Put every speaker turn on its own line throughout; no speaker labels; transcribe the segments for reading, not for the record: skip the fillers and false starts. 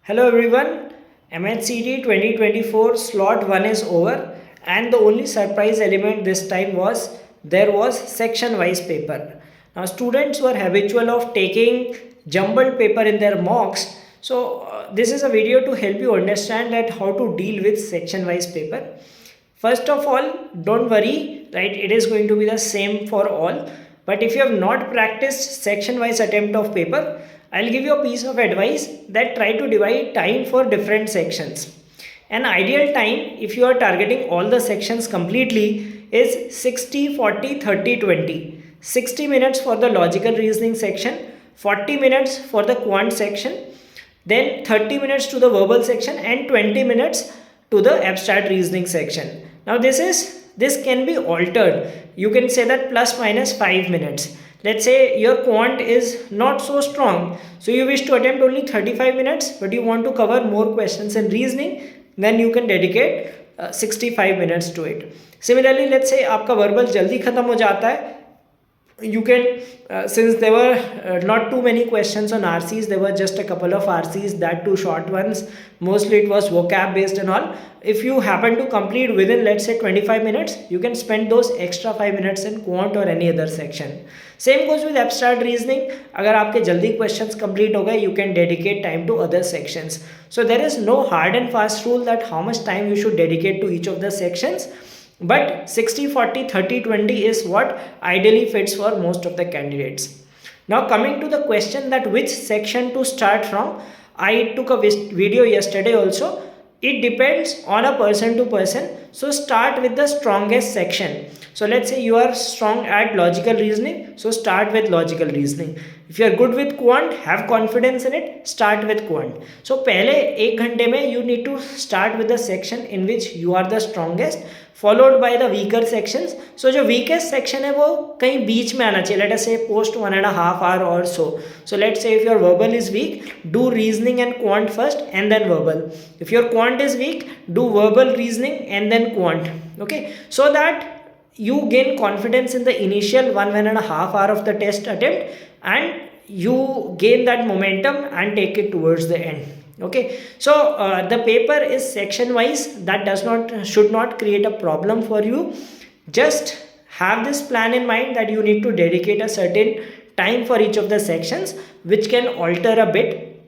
Hello everyone, MHCD 2024 slot 1 is over and the only surprise element this time was there was section wise paper. Now students were habitual of taking jumbled paper in their mocks, so this is a video to help you understand that how to deal with section wise paper. First of all, don't worry, right? It is going to be the same for all. But if you have not practiced section wise attempt of paper, I'll give you a piece of advice that try to divide time for different sections. An ideal time, if you are targeting all the sections completely, is 60, 40, 30, 20. 60 minutes for the logical reasoning section, 40 minutes for the quant section, then 30 minutes to the verbal section, and 20 minutes to the abstract reasoning section. Now this can be altered. You can say that plus minus 5 minutes. Let's say your quant is not so strong, so you wish to attempt only 35 minutes, but you want to cover more questions in reasoning, then you can dedicate 65 minutes to it. Similarly, let's say आपका verbal जल्दी खत्म हो जाता है, you can since there were not too many questions on RCs, there were just a couple of RCs, that too short ones, mostly it was vocab based and all. If you happen to complete within, let's say, 25 minutes, you can spend those extra 5 minutes in quant or any other section. Same goes with abstract reasoning. अगर आपके जल्दी questions complete हो गए, you can dedicate time to other sections. So there is no hard and fast rule that how much time you should dedicate to each of the sections. But 60, 40, 30, 20 is what ideally fits for most of the candidates. Now coming to the question that which section to start from, I took a video yesterday also. It depends on a person to person. So start with the strongest section. So let's say you are strong at logical reasoning. So start with logical reasoning. If you are good with quant, have confidence in it, start with quant. So पहले एक घंटे में you need to start with the section in which you are the strongest, followed by the weaker sections. So जो weakest section है वो कहीं बीच में आना चाहिए. Let us say post 1.5 hour or so. So let's say if your verbal is weak, do reasoning and quant first and then verbal. If your quant is weak, do verbal, reasoning and then quant. Okay, so that you gain confidence in the initial 1.5 hour of the test attempt and you gain that momentum and take it towards the end. Okay, so the paper is section wise. That should not create a problem for you. Just have this plan in mind that you need to dedicate a certain time for each of the sections, which can alter a bit.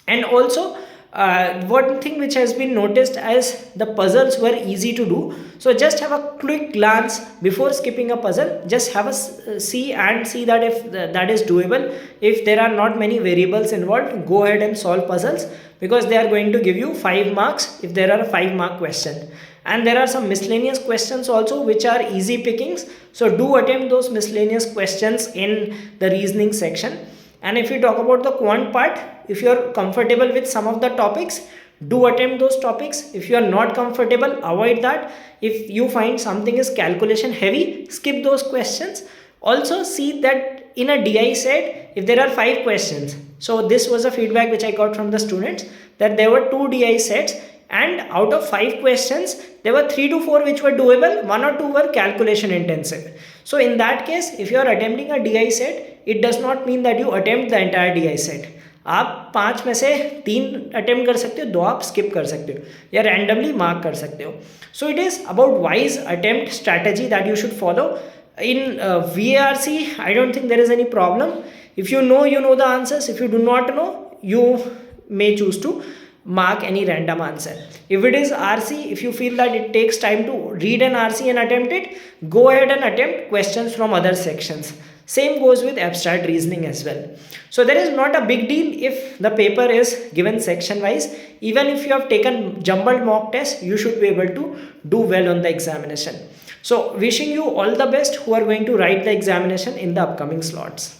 And also one thing which has been noticed as the puzzles were easy to do. So just have a quick glance before skipping a puzzle. Just have a see that if that is doable. If there are not many variables involved, go ahead and solve puzzles, because they are going to give you 5 marks if there are a 5-mark question. And there are some miscellaneous questions also which are easy pickings. So do attempt those miscellaneous questions in the reasoning section. And if you talk about the quant part, if you are comfortable with some of the topics, do attempt those topics. If you are not comfortable, avoid that. If you find something is calculation heavy, skip those questions. Also see that in a DI set, if there are 5 questions, so this was a feedback which I got from the students, that there were 2 DI sets and out of 5 questions, there were 3 to 4 which were doable, 1 or 2 were calculation intensive. So in that case, if you are attempting a DI set, it does not mean that you attempt the entire DI set. आप 5 में से 3 attempt कर सकते हो, 2 आप skip कर सकते हो या रैंडमली मार्क कर सकते हो. So it is about wise attempt strategy that you should follow. In VARC, I don't think there is any problem. If you know the answers. If you do not know, you may choose to mark any random answer. If it is RC, if you feel that it takes time to read an RC and attempt it, go ahead and attempt questions from other sections. Same goes with abstract reasoning as well. So there is not a big deal if the paper is given section wise. Even if you have taken jumbled mock test, you should be able to do well on the examination. So wishing you all the best who are going to write the examination in the upcoming slots.